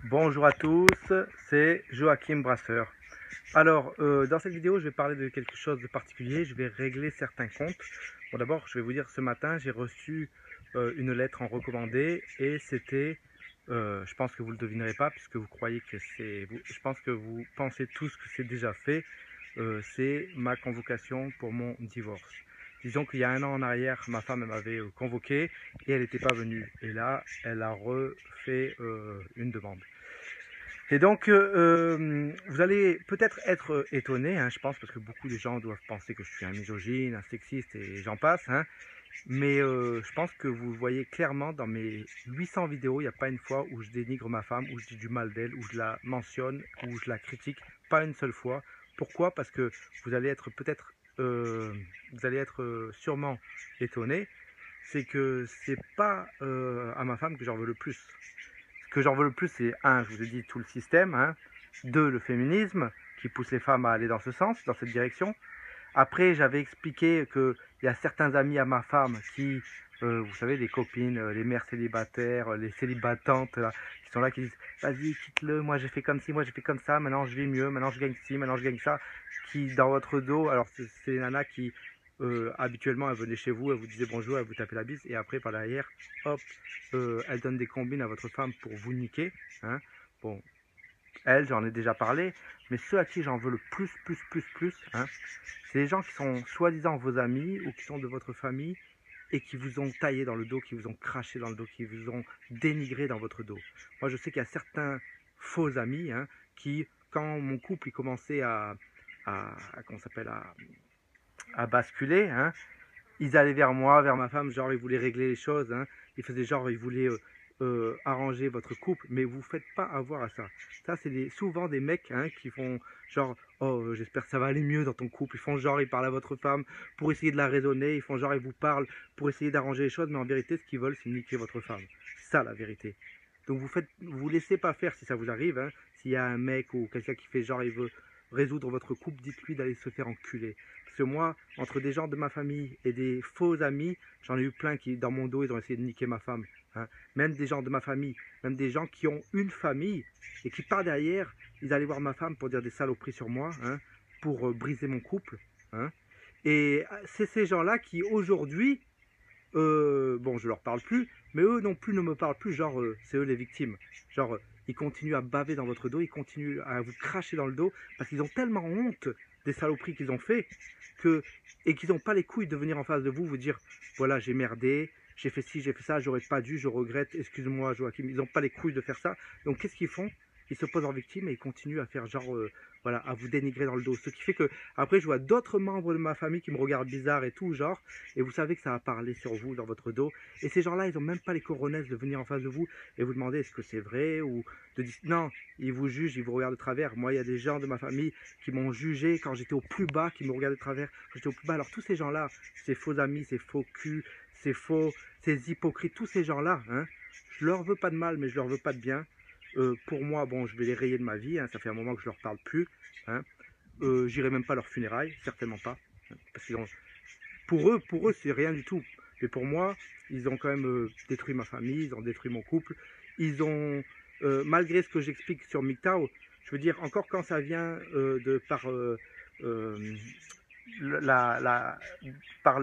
Bonjour à tous, c'est Joachim Brasseur. Alors, dans cette vidéo, je vais parler de quelque chose de particulier. Je vais régler certains comptes. Bon, d'abord, je vais vous dire, ce matin, j'ai reçu une lettre en recommandé et c'était, je pense que vous ne le devinerez pas puisque vous croyez que c'est, je pense que vous pensez tous que c'est déjà fait. C'est ma convocation pour mon divorce. Disons qu'il y a un an en arrière, ma femme m'avait convoqué et elle n'était pas venue. Et là, elle a refait une demande. Et donc, vous allez peut-être être étonné, hein, je pense, parce que beaucoup de gens doivent penser que je suis un misogyne, un sexiste et j'en passe. Hein, mais je pense que vous voyez clairement dans mes 800 vidéos, il n'y a pas une fois où je dénigre ma femme, où je dis du mal d'elle, où je la mentionne, où je la critique. Pas une seule fois. Pourquoi? Parce que vous allez être peut-être, vous allez être sûrement étonné. C'est que c'est pas à ma femme que j'en veux le plus. Ce que j'en veux le plus, c'est un, je vous ai dit, tout le système. Hein, deux, le féminisme qui pousse les femmes à aller dans ce sens, dans cette direction. Après, j'avais expliqué qu'il y a certains amis à ma femme qui, vous savez, les copines, les mères célibataires, les célibatantes, là, qui sont là, qui disent vas-y, quitte-le, moi j'ai fait comme ci, moi j'ai fait comme ça, maintenant je vis mieux, maintenant je gagne ci, maintenant je gagne ça. Qui, dans votre dos, alors c'est nana qui, habituellement, elle venait chez vous, elle vous disait bonjour, elle vous tapait la bise, et après, par derrière, hop, elle donne des combines à votre femme pour vous niquer. Hein. Bon, elle, j'en ai déjà parlé, mais ceux à qui j'en veux le plus, hein, c'est les gens qui sont soi-disant vos amis ou qui sont de votre famille et qui vous ont taillé dans le dos, qui vous ont craché dans le dos, qui vous ont dénigré dans votre dos. Moi, je sais qu'il y a certains faux amis hein, qui, quand mon couple il commençait comment s'appelle, à basculer, hein, ils allaient vers moi, vers ma femme, genre ils voulaient régler les choses, hein. Ils faisaient genre ils voulaient arranger votre couple, mais vous ne faites pas avoir à ça. Ça, c'est souvent des mecs hein, qui font genre oh j'espère que ça va aller mieux dans ton couple. Ils font genre ils parlent à votre femme pour essayer de la raisonner, ils font genre ils vous parlent pour essayer d'arranger les choses, mais en vérité ce qu'ils veulent c'est niquer votre femme. C'est ça la vérité. Donc vous laissez pas faire si ça vous arrive. Hein. S'il y a un mec ou quelqu'un qui fait genre il veut résoudre votre couple, dites-lui d'aller se faire enculer. Parce que moi, entre des gens de ma famille et des faux amis, j'en ai eu plein qui, dans mon dos, ils ont essayé de niquer ma femme. Hein. Même des gens de ma famille, même des gens qui ont une famille et qui, par derrière, ils allaient voir ma femme pour dire des saloperies sur moi, hein, pour briser mon couple. Hein. Et c'est ces gens-là qui, aujourd'hui, bon, je leur parle plus, mais eux non plus ne me parlent plus, genre, c'est eux les victimes. Genre, ils continuent à baver dans votre dos, ils continuent à vous cracher dans le dos, parce qu'ils ont tellement honte des saloperies qu'ils ont fait, que, et qu'ils n'ont pas les couilles de venir en face de vous, vous dire, voilà, j'ai merdé, j'ai fait ci, j'ai fait ça, j'aurais pas dû, je regrette, excuse-moi Joachim, ils n'ont pas les couilles de faire ça. Donc qu'est-ce qu'ils font? Ils se posent en victime et ils continuent à faire genre, voilà, à vous dénigrer dans le dos. Ce qui fait que, après, je vois d'autres membres de ma famille qui me regardent bizarre et tout, genre, et vous savez que ça va parler sur vous, dans votre dos. Et ces gens-là, ils n'ont même pas les coronesses de venir en face de vous et vous demander est-ce que c'est vrai ou de dire non, ils vous jugent, ils vous regardent de travers. Moi, il y a des gens de ma famille qui m'ont jugé quand j'étais au plus bas, qui me regardaient de travers quand j'étais au plus bas. Alors tous ces gens-là, ces faux amis, ces faux culs, ces faux, ces hypocrites, tous ces gens-là, hein, je leur veux pas de mal, mais je leur veux pas de bien. Pour moi, bon, je vais les rayer de ma vie, hein, ça fait un moment que je leur parle plus. Hein. J'irai même pas à leurs funérailles, certainement pas. Hein, parce qu'ils ont, pour eux, c'est rien du tout. Mais pour moi, ils ont quand même détruit ma famille, ils ont détruit mon couple. Ils ont, malgré ce que j'explique sur MGTOW, je veux dire, encore quand ça vient euh, la, la, par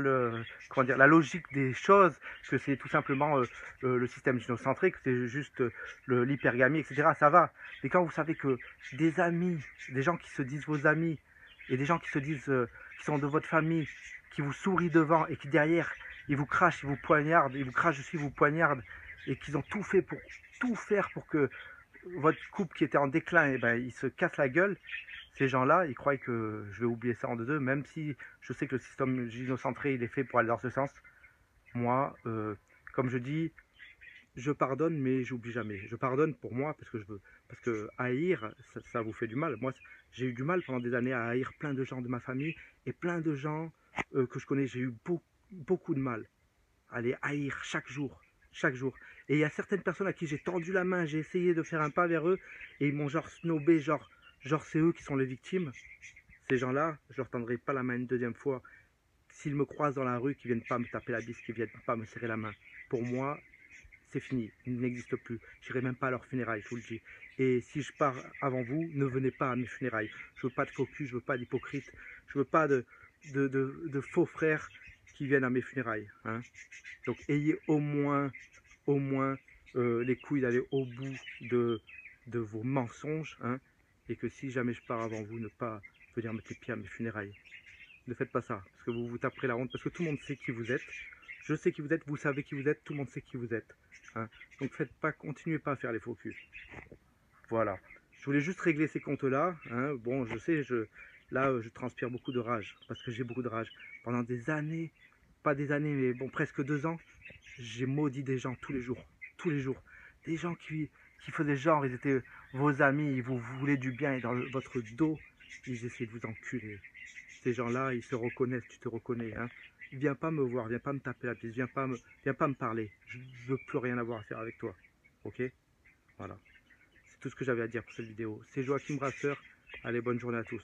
comment dire, la logique des choses, que c'est tout simplement le système gynocentrique, c'est juste l'hypergamie, etc. Ça va. Mais quand vous savez que des amis, des gens qui se disent vos amis, et des gens qui se disent, qui sont de votre famille, qui vous sourient devant et qui derrière, ils vous crachent, ils vous poignardent, ils vous crachent aussi, ils vous poignardent, et qu'ils ont tout fait pour tout faire pour que votre couple qui était en déclin, eh ben, il se casse la gueule. Ces gens-là, ils croient que je vais oublier ça en deux, même si je sais que le système gynocentré, il est fait pour aller dans ce sens. Moi, comme je dis, je pardonne, mais j'oublie jamais. Je pardonne pour moi parce que je veux, parce que haïr, ça vous fait du mal. Moi, j'ai eu du mal pendant des années à haïr plein de gens de ma famille et plein de gens que je connais. J'ai eu beaucoup de mal à les haïr chaque jour, chaque jour. Et il y a certaines personnes à qui j'ai tendu la main, j'ai essayé de faire un pas vers eux et ils m'ont genre snobé, genre c'est eux qui sont les victimes. Ces gens-là, je leur tendrai pas la main une deuxième fois. S'ils me croisent dans la rue, qu'ils viennent pas me taper la bise, qu'ils viennent pas me serrer la main. Pour moi, c'est fini, ils n'existent plus. J'irai même pas à leurs funérailles, je vous le dis. Et si je pars avant vous, ne venez pas à mes funérailles. Je veux pas de faux cul, je veux pas d'hypocrite, je veux pas de faux frères qui viennent à mes funérailles. Hein. Donc ayez au moins les couilles d'aller au bout de vos mensonges. Hein, et que si jamais je pars avant vous, ne pas venir mettre les pieds à mes funérailles. Ne faites pas ça, parce que vous vous taperez la honte, parce que tout le monde sait qui vous êtes. Je sais qui vous êtes, vous savez qui vous êtes, tout le monde sait qui vous êtes. Hein. Donc continuez pas à faire les faux culs. Voilà. Je voulais juste régler ces comptes-là. Hein. Bon, je sais, là, je transpire beaucoup de rage, parce que j'ai beaucoup de rage. Pendant des années, pas des années, mais bon, presque 2 ans, j'ai maudit des gens tous les jours. Tous les jours. Des gens qui faisaient genre, ils étaient vos amis, ils vous voulaient du bien, et dans votre dos, ils essayaient de vous enculer. Ces gens-là, ils se reconnaissent, tu te reconnais. Hein. Viens pas me voir, viens pas me taper la pièce, viens pas me parler. Je veux plus rien avoir à faire avec toi. Ok? Voilà. C'est tout ce que j'avais à dire pour cette vidéo. C'est Joachim Brasseur. Allez, bonne journée à tous.